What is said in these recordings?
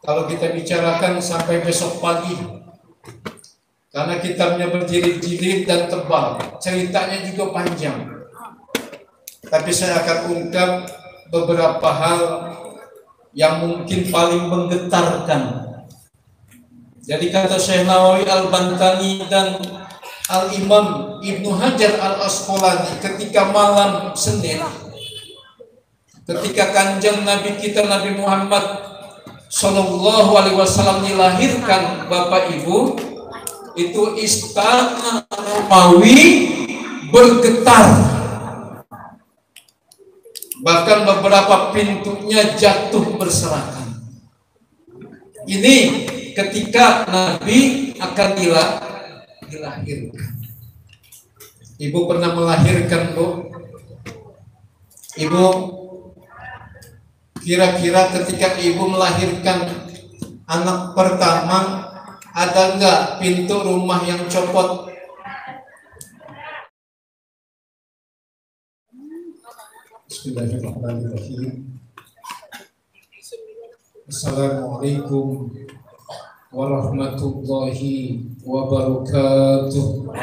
kalau kita bicarakan sampai besok pagi, karena kitabnya berjilid-jilid dan tebal, ceritanya juga panjang. Tapi saya akan ungkap beberapa hal yang mungkin paling menggetarkan. Jadi kata Syekh Nawawi Al-Bantani dan Al-Imam Ibnu Hajar Al-Asqalani ketika malam Senin, ketika kanjeng Nabi kita Nabi Muhammad Sallallahu Alaihi Wasallam dilahirkan, Bapak Ibu, itu istana Romawi bergetar, bahkan beberapa pintunya jatuh berserakan. Ini ketika Nabi akan dilahirkan. Ibu pernah melahirkan, Bu? Ibu, kira-kira ketika ibu melahirkan anak pertama, ada enggak pintu rumah yang copot? Bismillahirrahmanirrahim. Assalamualaikum warahmatullahi wabarakatuh.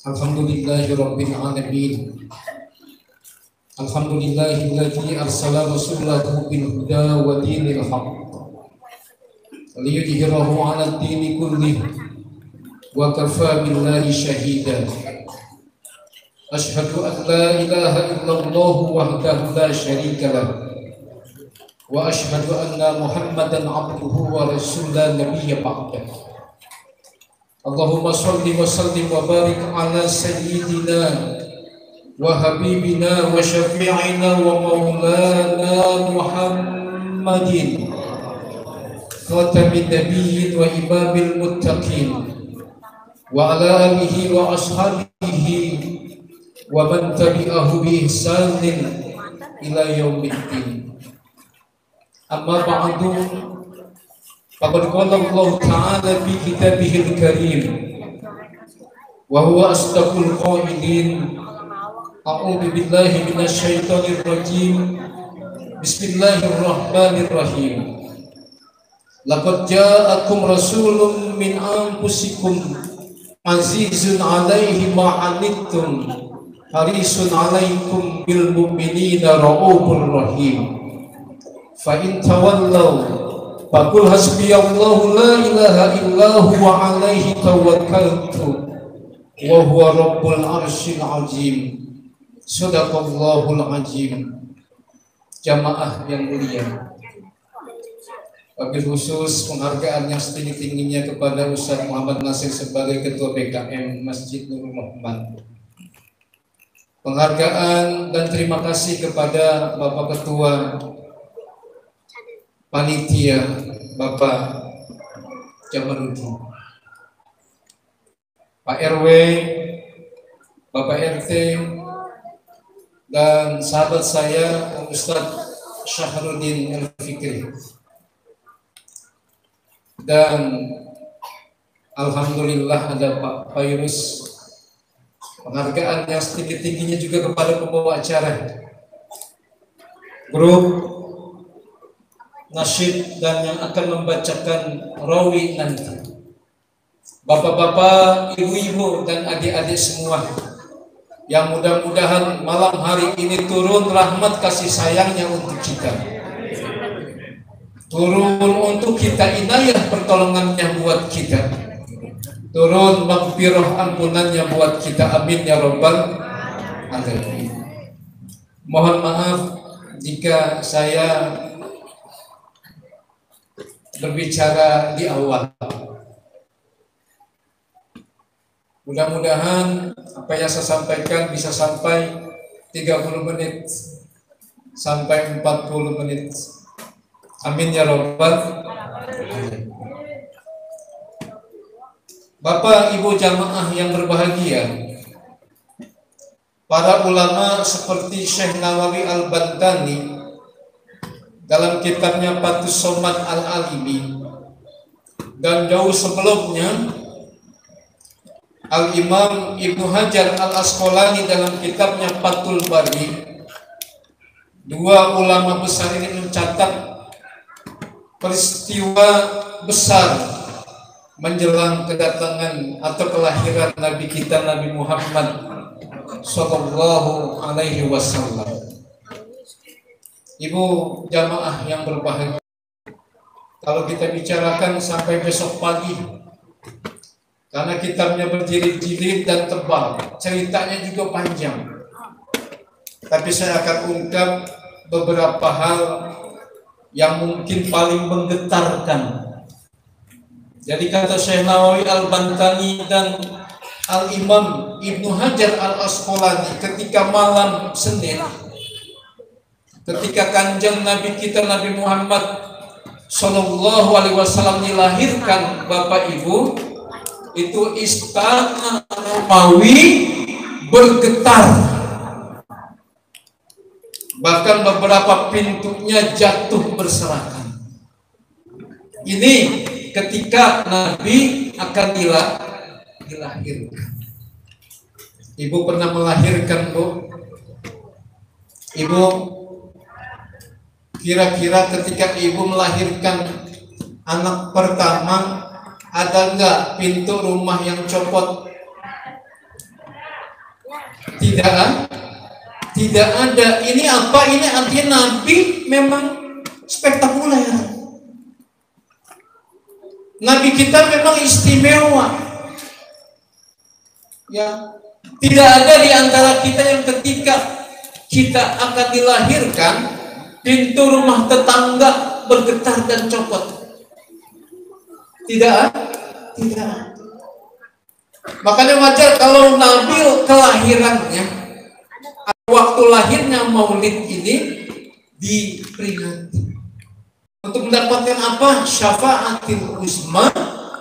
Alhamdulillahirabbil alamin. Alhamdulillahilladzi arsala rasulahu bil huda wa dinil haqq liyudhhirahu 'alad dini kullih wa kafa billahi shahida. Asyhadu an la ilaha illallah wahdahu la syarika lah wa asyhadu anna Muhammadan 'abduhu wa rasuluhu nabiyya ba'dah. Allahumma shalli wa sallim wa barik ala sayyidina wa habibina wa syafi'ina wa maulana Muhammadin khatamin nabiyyin wa imamil muttaqin wa ala alihi wa ashabihi wa man tabi'ahu bi ihsanin ila yaumiddin. Amma ba'du, faqad qala Allah ta'ala fi kitabihil karim wa huwa asdaqul qailin. A'udzu billahi minasy syaithanir rajim. Bismillahirrahmanirrahim. Laqad ja'akum rasulun min anfusikum azizun 'alaihi ma 'anittum harisun 'alaikum bil mu'minina raufur rahim. Fa in tawallaw faqul hasbiyallahu la ilaha illa huwa 'alaihi tawakkaltu wa huwa rabbul arsyil 'azim. Sadaqallahul azim. Jamaah yang mulia, wabil khusus penghargaan yang setinggi-tingginya kepada Ustaz Muhammad Nasir sebagai Ketua BKM Masjid Nurul Rahman. Penghargaan dan terima kasih kepada Bapak Ketua Panitia, Bapak Jamaluddin, Pak RW, Bapak RT, dan sahabat saya Ustadz Syahruddin Al-Fikri. Dan alhamdulillah ada Pak Fairuz. Penghargaan yang setinggi-tingginya juga kepada pembawa acara, grup nasyid dan yang akan membacakan rawi nanti. Bapak-bapak, ibu-ibu dan adik-adik semua, yang mudah-mudahan malam hari ini turun rahmat kasih sayangnya untuk kita, turun untuk kita inayah pertolongannya buat kita, turun maghfirah ampunannya buat kita. Amin ya rabbal alamin. Mohon maaf jika saya berbicara di awal. Mudah-mudahan apa yang saya sampaikan bisa sampai 30 menit sampai 40 menit. Amin ya rabbal alamin. Bapak Ibu jamaah yang berbahagia, para ulama seperti Syekh Nawawi Al-Bantani dalam kitabnya Fathus Somad Al-Alimi dan jauh sebelumnya Al-Imam Ibnu Hajar Al-Asqalani dalam kitabnya Fathul Bari, dua ulama besar ini mencatat peristiwa besar menjelang kedatangan atau kelahiran Nabi kita Nabi Muhammad Sallallahu Alaihi Wasallam. Ibu jamaah yang berbahagia, kalau kita bicarakan sampai besok pagi, karena kitabnya berjilid-jilid dan tebal, ceritanya juga panjang. Tapi saya akan ungkap beberapa hal yang mungkin paling menggetarkan. Jadi kata Syekh Nawawi Al-Bantani dan Al-Imam Ibnu Hajar Al-Asqalani, ketika malam Senin, ketika kanjeng Nabi kita Nabi Muhammad Sallallahu Alaihi Wasallam dilahirkan, Bapak Ibu, itu istana Romawi bergetar, bahkan beberapa pintunya jatuh berserakan. Ini ketika Nabi akan dilahirkan. Ibu pernah melahirkan, Bu? Ibu, kira-kira ketika ibu melahirkan anak pertama, ada enggak pintu rumah yang copot? Tidak, tidak ada. Ini apa? Ini artinya Nabi memang spektakuler. Nabi kita memang istimewa. Ya, tidak ada di antara kita yang ketika kita akan dilahirkan, pintu rumah tetangga bergetar dan copot. Tidak. Makanya wajar kalau Nabi kelahirannya, waktu lahirnya Maulid ini diperingati untuk mendapatkan apa? Syafaatil uzma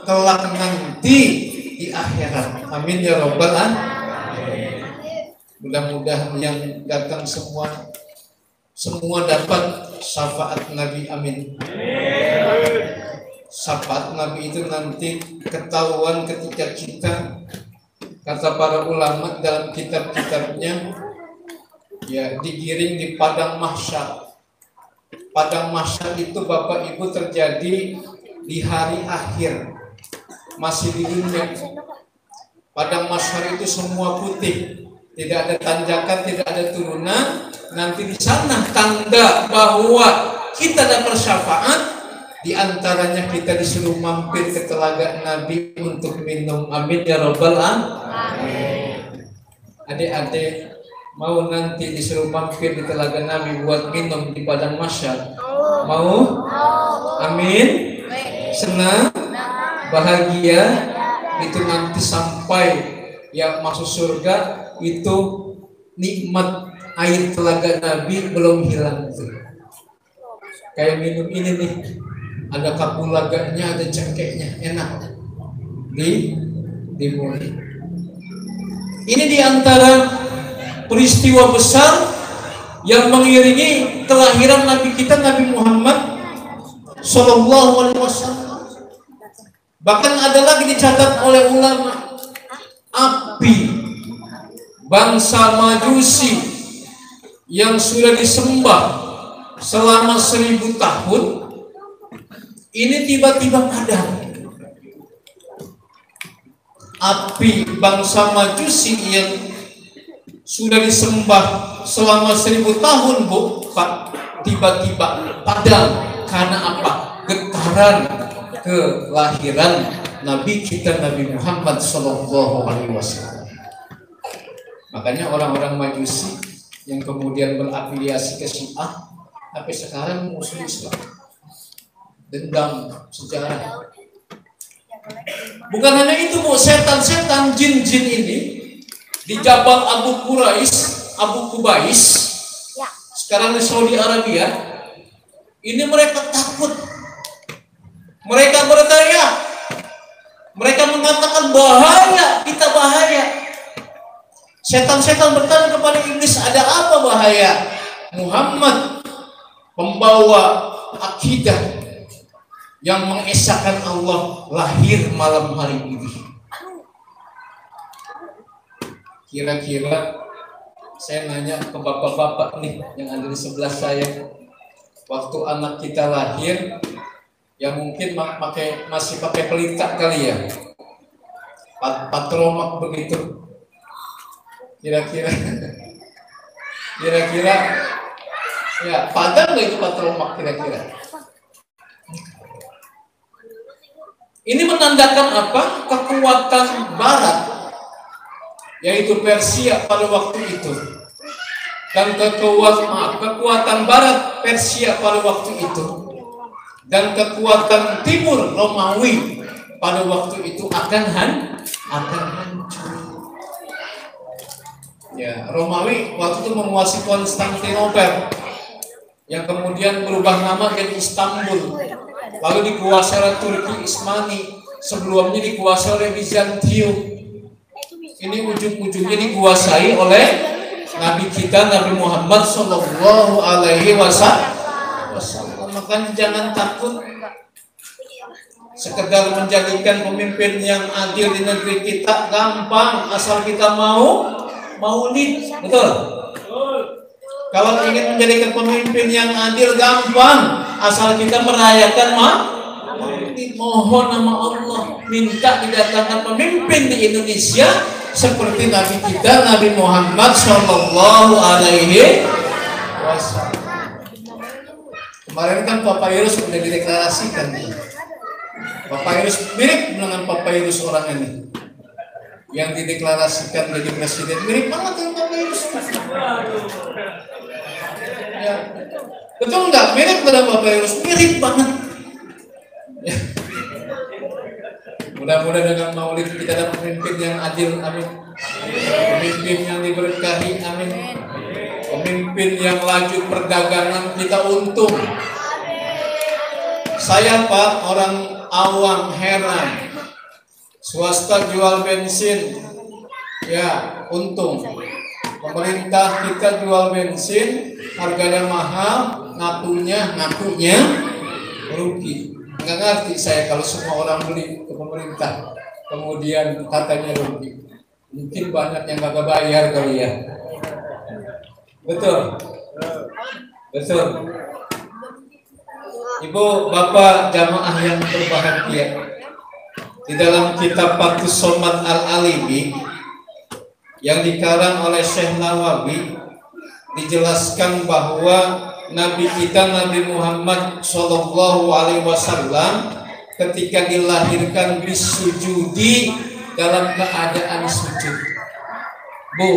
kelak nanti di akhirat. Amin ya rabbal alamin. Mudah-mudahan yang datang semua dapat syafaat Nabi. Amin. Syafaat Nabi itu nanti ketahuan ketika kita, kata para ulama dalam kitab-kitabnya, ya, digiring di padang mahsyar. Padang mahsyar itu Bapak Ibu terjadi di hari akhir, masih di dunia. Padang mahsyar itu semua putih, tidak ada tanjakan, tidak ada turunan. Nanti di sana tanda bahwa kita dapat syafaat. Di antaranya kita disuruh mampir ke telaga Nabi untuk minum. Amin ya rabbal alamin. Adik-adik mau nanti disuruh mampir di telaga Nabi buat minum di padang mahsyar? Mau? Amin. Senang, bahagia. Itu nanti sampai yang masuk surga itu nikmat air telaga Nabi belum hilang tuh. Kayak minum ini nih, ada kapulaganya, ada cengkehnya, enak di mulut. Ini diantara peristiwa besar yang mengiringi kelahiran Nabi kita Nabi Muhammad Sallallahu Alaihi Wasallam. Bahkan ada lagi dicatat oleh ulama, api bangsa Majusi yang sudah disembah selama 1000 tahun ini tiba-tiba padam. Api bangsa Majusi yang sudah disembah selama 1000 tahun, Bu, Pak, tiba-tiba padam. Karena apa? Getaran kelahiran Nabi kita Nabi Muhammad Sallallahu Alaihi Wasallam. Makanya orang-orang Majusi yang kemudian berafiliasi ke Syiah sampai sekarang musuh Islam, dendam sejarah. Bukan hanya itu, Bu, setan-setan jin-jin ini di Jabal Abu Kubais, sekarang di Saudi Arabia, ini mereka takut. Mereka berteriak, mereka mengatakan bahaya, kita bahaya. Setan-setan bertanya kepada iblis, ada apa bahaya? Muhammad pembawa akidah yang mengesahkan Allah lahir malam hari ini. Kira-kira saya nanya ke bapak-bapak nih yang ada di sebelah saya, waktu anak kita lahir, yang mungkin masih pakai pelita kali ya, patromak begitu. Kira-kira ya padam nggak itu patromak kira-kira? Ini menandakan apa? Kekuatan Barat, yaitu Persia pada waktu itu, dan kekuatan Barat Persia pada waktu itu, dan kekuatan Timur Romawi pada waktu itu akan hancur. Ya, Romawi waktu itu menguasai Konstantinopel, yang kemudian berubah nama jadi Istanbul, lalu dikuasai oleh Turki Utsmani, sebelumnya dikuasai oleh Bizantium. Ini ujung-ujungnya dikuasai oleh Nabi kita Nabi Muhammad Sallallahu Alaihi Wasallam. Makanya jangan takut sekedar menjadikan pemimpin yang adil di negeri kita, gampang asal kita mau maulid, betul? Kalau ingin menjadikan pemimpin yang adil gampang asal kita merayakan maulid. Mohon nama Allah minta didatangkan pemimpin di Indonesia seperti Nabi kita Nabi Muhammad Sallallahu Alaihi Wasallam. Kemarin kan Papayurus sudah dideklarasikan. Papayurus mirip dengan Papayurus orang ini yang dideklarasikan jadi presiden, mirip banget dengan Papayurus. Ya. Betul nggak? Mirip dengan Papayurus, mirip banget. Ya. Mudah-mudahan dengan maulid kita dapat pemimpin yang adil, amin. Pemimpin yang diberkahi, amin. Pemimpin yang laju perdagangan kita untung. Saya Pak, orang awam heran. Swasta jual bensin, ya untung. Pemerintah kita jual bensin, harganya mahal, ngakunya rugi. Nggak ngerti saya kalau semua orang beli ke pemerintah, kemudian katanya rugi. Mungkin banyak yang nggak bayar kali ya. Betul. Ibu, bapak, jamaah yang berbahagia, di dalam kitab Fathus Somad Al-Alimi yang dikarang oleh Syekh Nawawi dijelaskan bahwa Nabi kita Nabi Muhammad Sallallahu Alaihi Wasallam ketika dilahirkan bisujudi, dalam keadaan sujud. Bu,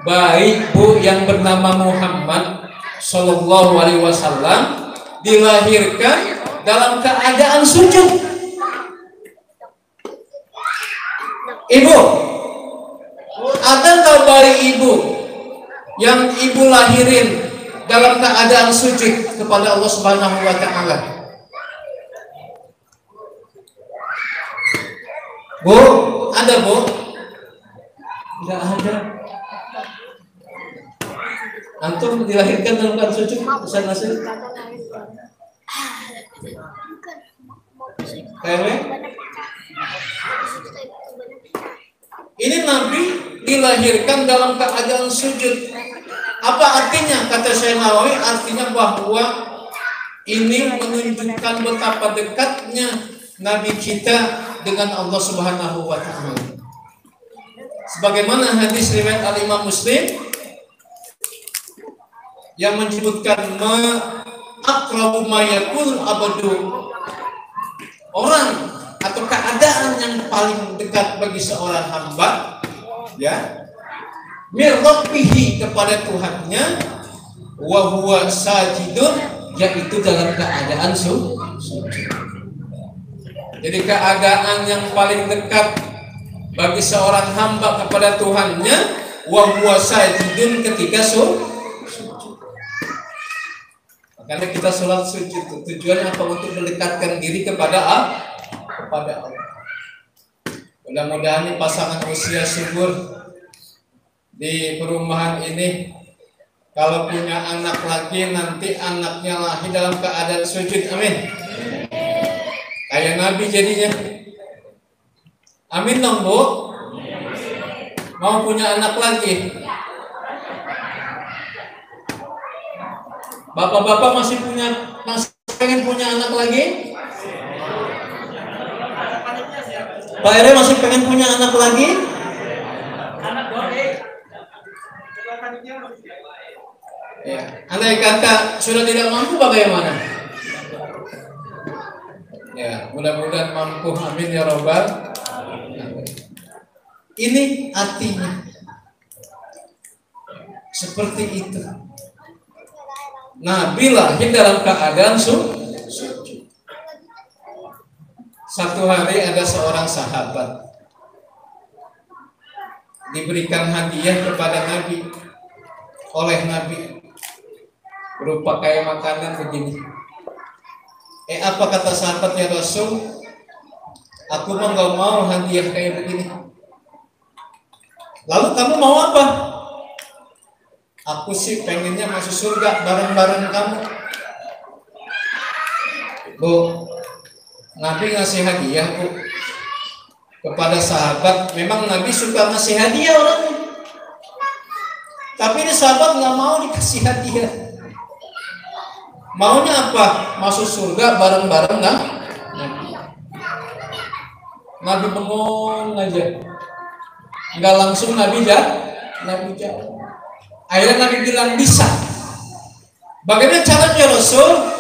baik bu yang bernama Muhammad Sallallahu Alaihi Wasallam dilahirkan dalam keadaan sujud. Ibu, ada tak bayi ibu yang ibu lahirin dalam keadaan sujud kepada Allah Subhanahu wa Ta'ala? Bu, ada bu? Tidak ada. Antum dilahirkan dalam keadaan sujud, Ustaz Nasir? Kayak ini Nabi dilahirkan dalam keadaan sujud. Apa artinya? Kata Syekh Nawawi, artinya bahwa ini menunjukkan betapa dekatnya Nabi kita dengan Allah Subhanahu wa Ta'ala. Sebagaimana hadis riwayat Al-Imam Muslim yang menyebutkan aqrabu ma yakun abadu, orang atau keadaan yang paling dekat bagi seorang hamba, ya, mirrabbihi, kepada Tuhannya, wa huwa sajidun, yaitu dalam keadaan sujud. Jadi keadaan yang paling dekat bagi seorang hamba kepada Tuhannya, wa huwa sajidun, ketika sujud. Makanya kita sholat sujud, tujuannya apa? Untuk mendekatkan diri kepada Allah. Mudah-mudahan pasangan usia subur di perumahan ini, kalau punya anak lagi, nanti anaknya lahir dalam keadaan sujud, amin. Kayak Nabi jadinya, amin dong bu. Mau punya anak lagi? Bapak-bapak masih pengen punya anak lagi? Pak RW masih pengen punya anak lagi? Ya, andai kata sudah tidak mampu bagaimana? Ya, mudah-mudahan mampu, amin ya robbal. Ini artinya seperti itu. Nabi lahir dalam keadaan sujud. Satu hari ada seorang sahabat diberikan hadiah kepada Nabi oleh Nabi berupa kayak makanan begini. Apa kata sahabatnya Rasul? Aku mah nggak mau hadiah kayak begini. Lalu kamu mau apa? Aku sih pengennya masuk surga bareng-bareng kamu. Bu, Nabi ngasih hadiah, Bu, kepada sahabat. Memang Nabi suka ngasih hadiah orangnya. Tapi ini sahabat nggak mau dikasih hadiah. Maunya apa? Masuk surga bareng-bareng Nabi. Nabi bengong aja. Nggak langsung Nabi jawab. Akhirnya Nabi bilang bisa. Bagaimana caranya Rasul?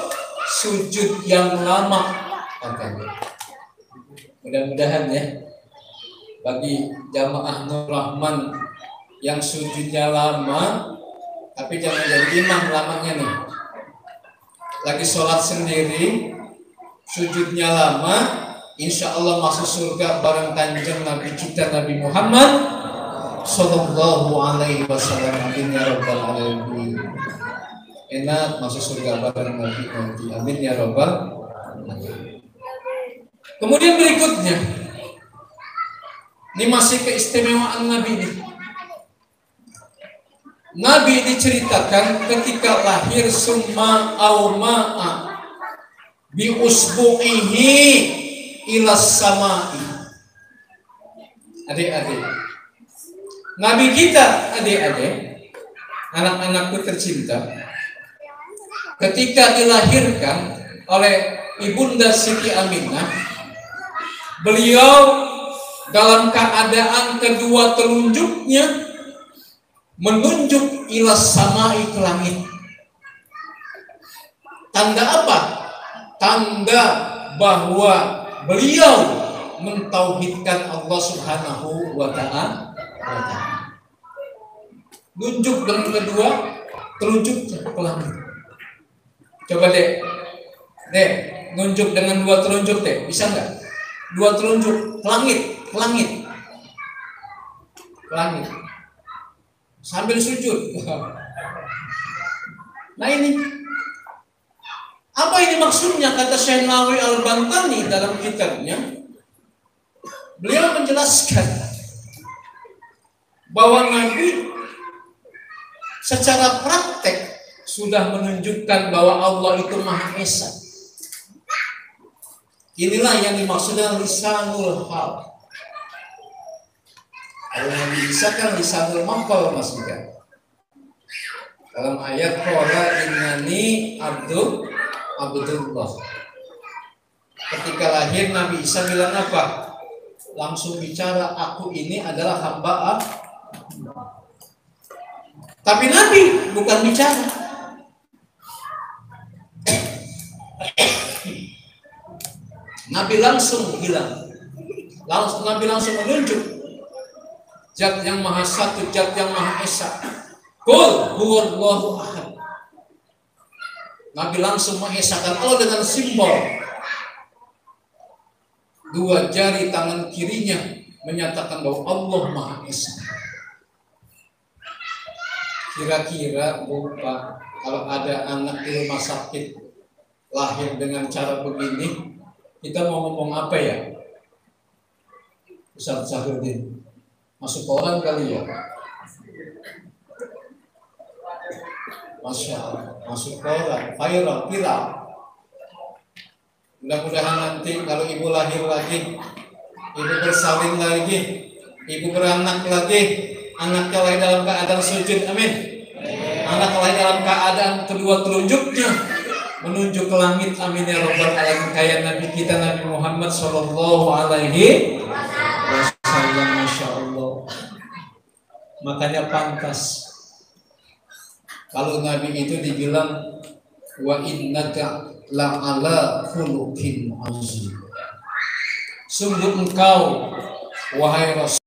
Sujud yang lama katanya. Mudah-mudahan ya bagi jamaah Nur Rahman yang sujudnya lama, tapi jangan jadi imam lamanya nih. Lagi sholat sendiri, sujudnya lama, insya Allah masuk surga bareng kanjeng Nabi kita Nabi Muhammad Sallallahu alaihi wasallam. Amin ya rabbal alamin. Enak masuk surga bareng Nabi nanti. Amin ya rabbal alamin. Kemudian berikutnya, ini masih keistimewaan Nabi ini. Nabi diceritakan ketika lahir summa auma'a bi usbu'ihi ilas samai. Adik-adik, Nabi kita, adik-adik, anak-anakku tercinta, ketika dilahirkan oleh Ibunda Siti Aminah, beliau dalam keadaan kedua telunjuknya menunjuk ilas samai ke langit. Tanda apa? Tanda bahwa beliau mentauhidkan Allah Subhanahu wa ta'ala. Nunjuk dengan kedua telunjuknya ke langit. Coba dek, nunjuk dengan dua telunjuk deh, bisa nggak? Dua telunjuk ke langit, sambil sujud. Nah ini, apa ini maksudnya? Kata Syekh Nawawi Al-Bantani dalam kitabnya, beliau menjelaskan bahwa Nabi secara praktek sudah menunjukkan bahwa Allah itu Maha Esa. Inilah yang dimaksudkan lisanul hal. Kalau Nabi Isa kan lisanul maqal, Mas Ika. Dalam ayat qala innani abdullah. Ketika lahir Nabi Isa bilang apa? Langsung bicara, aku ini adalah hamba Allah. Tapi Nabi bukan bicara. Nabi langsung bilang, Nabi langsung menunjuk Zat yang Maha Satu, Zat yang Maha Esa. Qul huwallahu ahad. Nabi langsung mengesahkan Allah dengan simbol dua jari tangan kirinya, menyatakan bahwa Allah Maha Esa. Kira-kira Bapak, kalau ada anak di rumah sakit lahir dengan cara begini, kita mau ngomong apa ya? Ustaz Sahrudin, masuk koran kali ya? Masya Allah, masuk koran, viral. Mudah-mudahan nanti kalau ibu lahir lagi, ibu bersalin lagi, Ibu beranak lagi, anaknya lahir dalam keadaan sujud, amin. Anak lahir dalam keadaan kedua telunjuknya menunjuk ke langit, amin ya rabbal alamin. Kayak Nabi kita Nabi Muhammad sallallahu alaihi wasallam, masya Allah. Makanya pantas kalau Nabi itu dibilang wa innaka la'ala khuluqin azim. Sungguh engkau wahai Rasul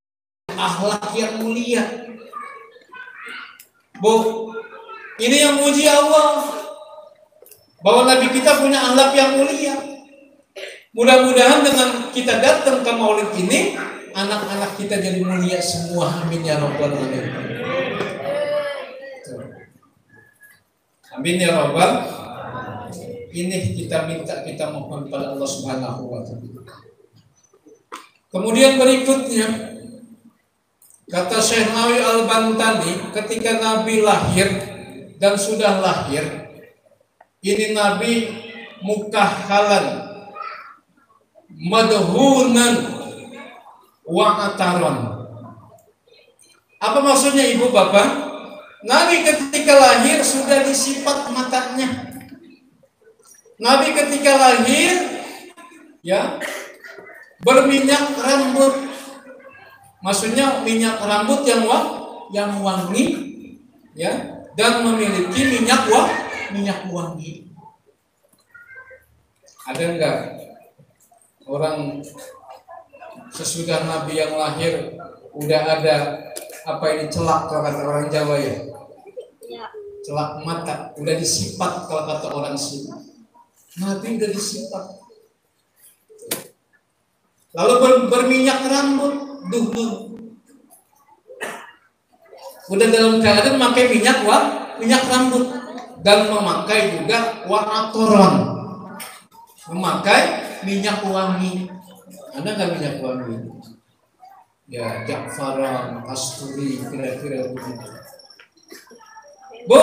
akhlak yang mulia. Bu, ini yang muji Allah, bahwa Nabi kita punya akhlak yang mulia. Mudah-mudahan dengan kita datang ke maulid ini, anak-anak kita jadi mulia semua, amin ya rabbal alamin. Amin ya rabbal. Ini kita minta, kita mohon pada Allah Subhanahu wa taala. Kemudian berikutnya kata Syekh Nawawi Al-Bantani, ketika Nabi lahir dan sudah lahir, ini Nabi mukahhalan madhunan wa ataron. Apa maksudnya ibu bapak? Nabi ketika lahir sudah disipat matanya. Nabi ketika lahir ya berminyak rambut. Maksudnya minyak rambut yang wangi ya, dan memiliki minyak wangi. Ada enggak orang sesudah Nabi yang lahir udah ada apa ini celak kalau kata orang Jawa ya? Celak mata, udah disipat kalau kata orang sini. Nabi udah disipat. Lalu berminyak rambut, duhur. Udah dalam keadaan memakai minyak rambut dan memakai juga atoron, memakai minyak wangi. Ada nggak minyak wangi? Ya, Ja'faran, Kasturi, kira-kira begitu. Bu,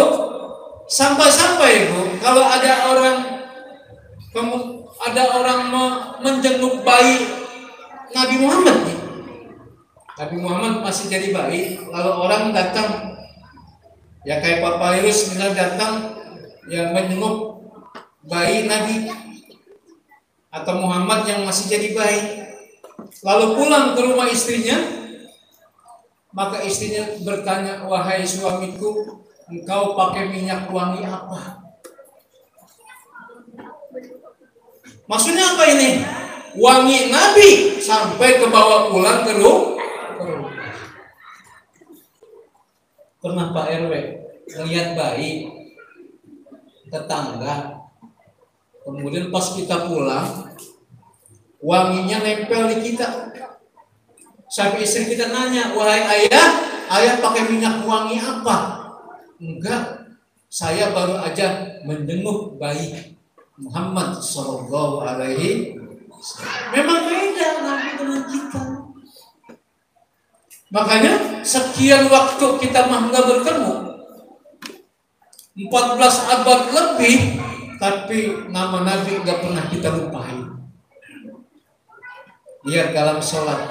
sampai-sampai Bu, kalau ada orang menjenguk bayi Nabi Muhammad nih. Nabi Muhammad masih jadi bayi, lalu orang datang, ya kayak Papa Irus datang, yang menjenguk bayi Nabi atau Muhammad yang masih jadi bayi, lalu pulang ke rumah istrinya, maka istrinya bertanya, wahai suamiku, engkau pakai minyak wangi apa? Maksudnya apa ini? Wangi Nabi sampai ke bawah pulang ke rumah. Pernah Pak RW ngelihat bayi tetangga, kemudian pas kita pulang wanginya nempel di kita. Sampai istri kita nanya, wahai ayah pakai minyak wangi apa? Enggak, saya baru aja menjenguk bayi Muhammad sallallahu alaihi wasallam. Memang beda Nabi dengan kita. Makanya sekian waktu kita nggak bertemu, 14 abad lebih, tapi nama Nabi nggak pernah kita lupain. Lihat dalam sholat,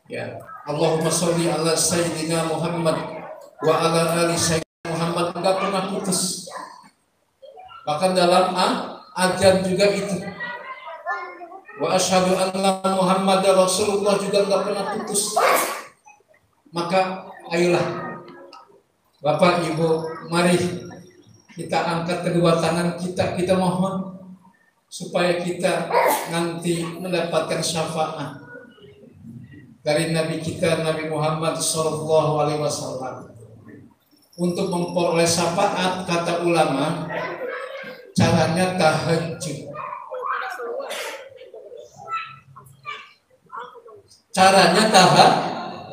ya Allahumma sholli ala Sayyidina Muhammad wa ala ali Sayyidina Muhammad, nggak pernah putus. Bahkan dalam azan juga itu. Wa asyhadu anna Muhammadar Rasulullah juga enggak pernah putus. Maka ayolah Bapak Ibu, mari kita angkat kedua tangan kita mohon supaya kita nanti mendapatkan syafaat dari Nabi kita Nabi Muhammad sallallahu alaihi wasallam. Untuk memperoleh syafaat, kata ulama, caranya tahajud. Caranya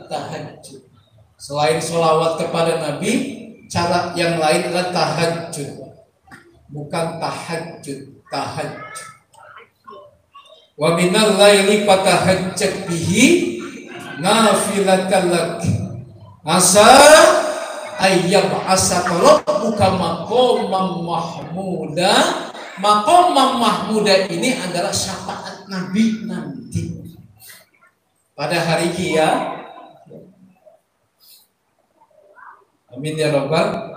tahajud. Selain sholawat kepada Nabi, cara yang lain adalah tahajud. Bukan tahajud. Wa minal laili fatahajjat bihi nafilatan lak asa ayyab asaka rabbuka maqamam mahmuda. Maqamam mahmuda ini adalah syafaat Nabi nanti. pada hari kiamat. Amin ya Rabbal.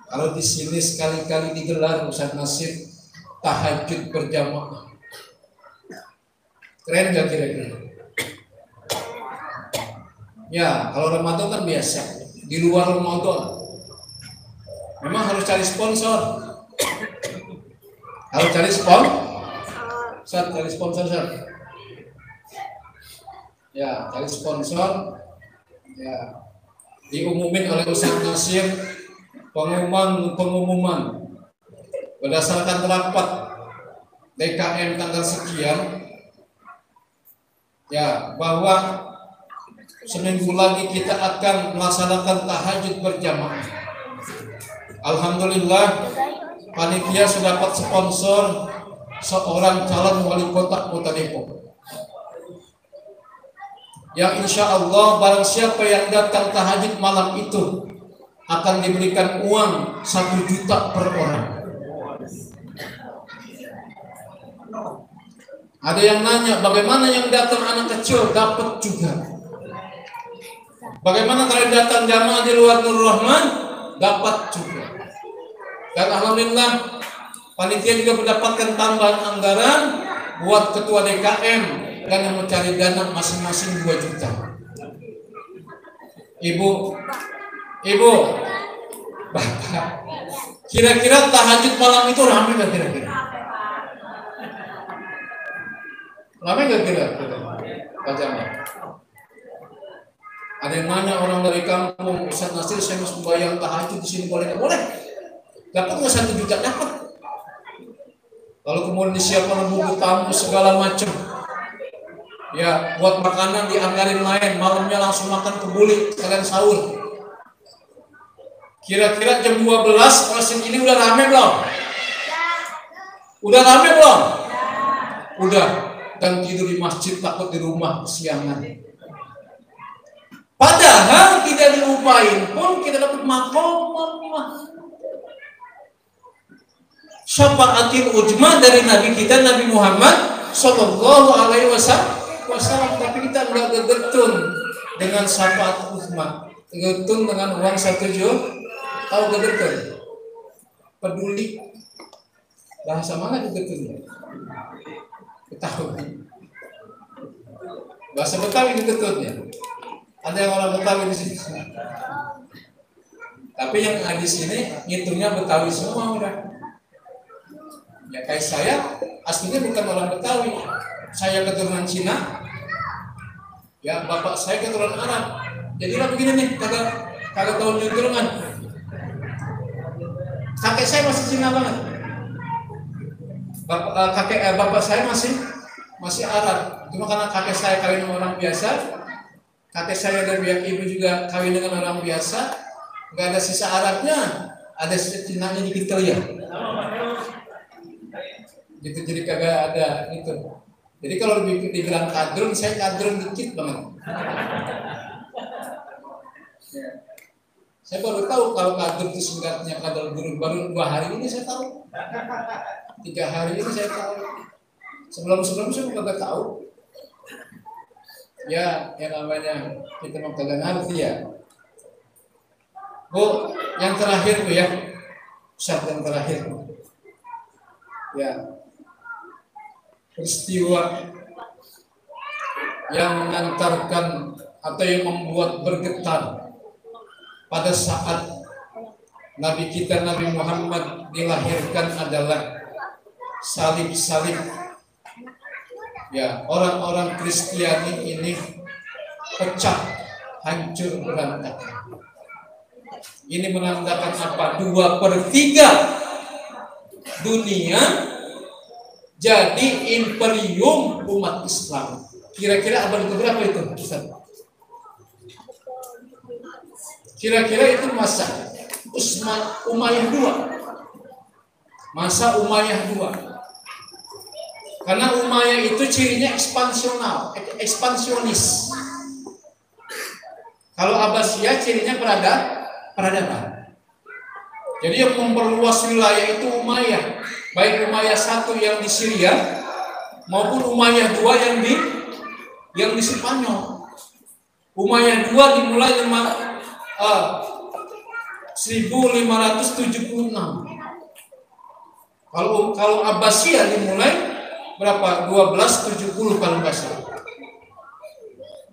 Kalau di sini sekali-kali digelar Ustaz Nasir tahajud berjamaah, keren gak kira-kira? Ya, kalau Ramadan kan biasa. Di luar Ramadan memang harus cari sponsor. Harus cari sponsor. Cari sponsor. Ya, cari sponsor. Ya, diumumin oleh Ustaz Nasir pengumuman berdasarkan rapat DKM tanggal sekian, ya, bahwa seminggu lagi kita akan melaksanakan tahajud berjamaah. Alhamdulillah, panitia sudah dapat sponsor seorang calon wali kota Kota Depok, yang insya Allah barang siapa yang datang tahajud malam itu akan diberikan uang 1 juta per orang. Ada yang nanya, bagaimana yang datang anak kecil dapat juga? Bagaimana kalau datang jamaah di luar Nur Rahman? Dapat juga. Dan alhamdulillah panitia juga mendapatkan tambahan anggaran buat ketua DKM dan yang mencari dana masing-masing 2 juta. Ibu, Bapak, kira-kira tahajud malam itu ramai nggak kira-kira? Ramai nggak kira-kira? Ada yang nanya orang dari kampung, Ustaz Nasir saya mau sembahyang tahajud di sini boleh nggak? Boleh. Dapat nggak 1 juta? Dapat. Lalu kemudian disiapkan buku tamu segala macam. Ya, buat makanan dianggarin lain, malamnya langsung makan kebuli, kalian sahur. Kira-kira jam 12 kalau ini udah rame belum? Udah rame belum? Udah. Dan tidur di masjid, takut di rumah kesiangan. Padahal tidak diupain pun kita dapat makom. Syafaatil ujma dari Nabi kita Nabi Muhammad Sallallahu Alaihi Wasallam. Tapi kita nggak gegetun dengan syafaat ujma, gegetun dengan uang 1 juta. Tahu gegetun? Peduli. Bahasa mana gegetunnya? Betawi. Bahasa Betawi gegetunnya. Ada yang orang Betawi di sini. Tapi yang di sini ngitungnya Betawi semua udah. Ya kayak saya aslinya bukan orang Betawi. Saya keturunan Cina. Ya bapak saya keturunan Arab. Jadilah begini nih, kagak tahu keturunan. Kakek saya masih Cina banget. Bapak saya masih Arab. Cuma karena kakek saya kawin dengan orang biasa, kakek saya dan pihak ibu juga kawin dengan orang biasa, nggak ada sisa Arabnya, ada sisa Cinanya dikit kali ya. Gitu, jadi kagak ada itu. Jadi kalau dibilang kadrun, saya kadrun dikit banget. Ya. Saya baru tahu kalau kadrun itu singkatnya kadal guru, baru 2 hari ini saya tahu. 3 hari ini saya tahu. Sebelum saya nggak tahu. Ya, yang namanya kita mau kagak ngerti ya. Bu, yang terakhir Bu ya. Ustaz yang terakhir. Ya. Peristiwa yang mengantarkan atau yang membuat bergetar pada saat Nabi kita Nabi Muhammad dilahirkan adalah salib-salib. Ya, orang-orang Kristiani ini pecah, hancur, berantakan. Ini menandakan apa? 2/3 dunia jadi imperium umat Islam. Kira-kira abad keberapa itu? Kira-kira itu masa Umayyah II. Masa Umayyah II. Karena Umayyah itu cirinya ekspansionis. Kalau Abbasiyah cirinya peradaban. Jadi yang memperluas wilayah itu Umayyah. Baik Umayyah I yang di Syria maupun Umayyah II yang di yang di Spanyol. Umayyah II dimulai 1576. Kalau Abbasiyah dimulai berapa? 1270 kalau nggak salah.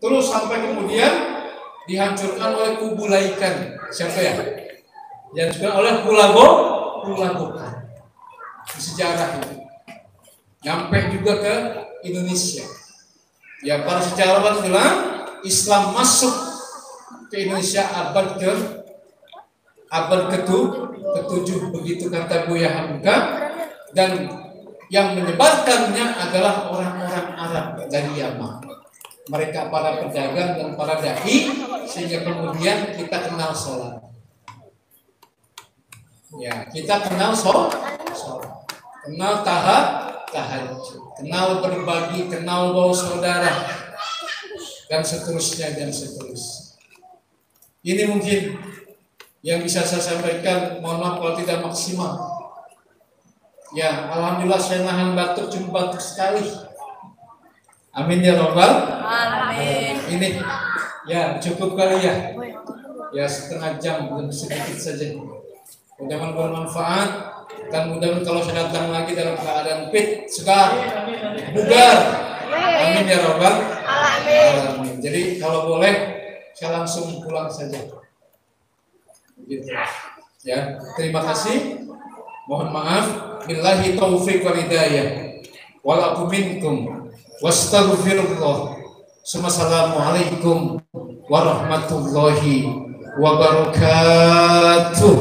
Terus sampai kemudian dihancurkan oleh Kubulaikan. Siapa ya? Dihancurkan oleh Hulagukan. Di sejarah itu. Nyampe juga ke Indonesia. Ya, para sejarawan bilang Islam masuk ke Indonesia abad ke-7 begitu kata Buya Hamka, dan yang menyebarkannya adalah orang-orang Arab dari Yaman. Mereka para pedagang dan para dai, sehingga kemudian kita kenal sholat. Ya, kita kenal sholat, kenal tahajud, kenal berbagi, kenal bawa saudara, dan seterusnya dan seterusnya. Ini mungkin yang bisa saya sampaikan. Mohon maaf kalau tidak maksimal. Ya, alhamdulillah saya nahan batuk, cuma batuk sekali. Amin ya Rabbal alamin. Ini ya cukup kali ya. Ya setengah jam, belum sedikit saja. Mudah-mudahan bermanfaat, dan mudah-mudahan kalau saya datang lagi dalam keadaan fit, segar, bugar. Amin ya Rabbal alamin. Jadi kalau boleh saya langsung pulang saja. Gitu. Ya, terima kasih. Mohon maaf. Billahi taufiq wal hidayah. Walakum minkum. Wastaghfirullah. Assalamualaikum warahmatullahi wabarakatuh.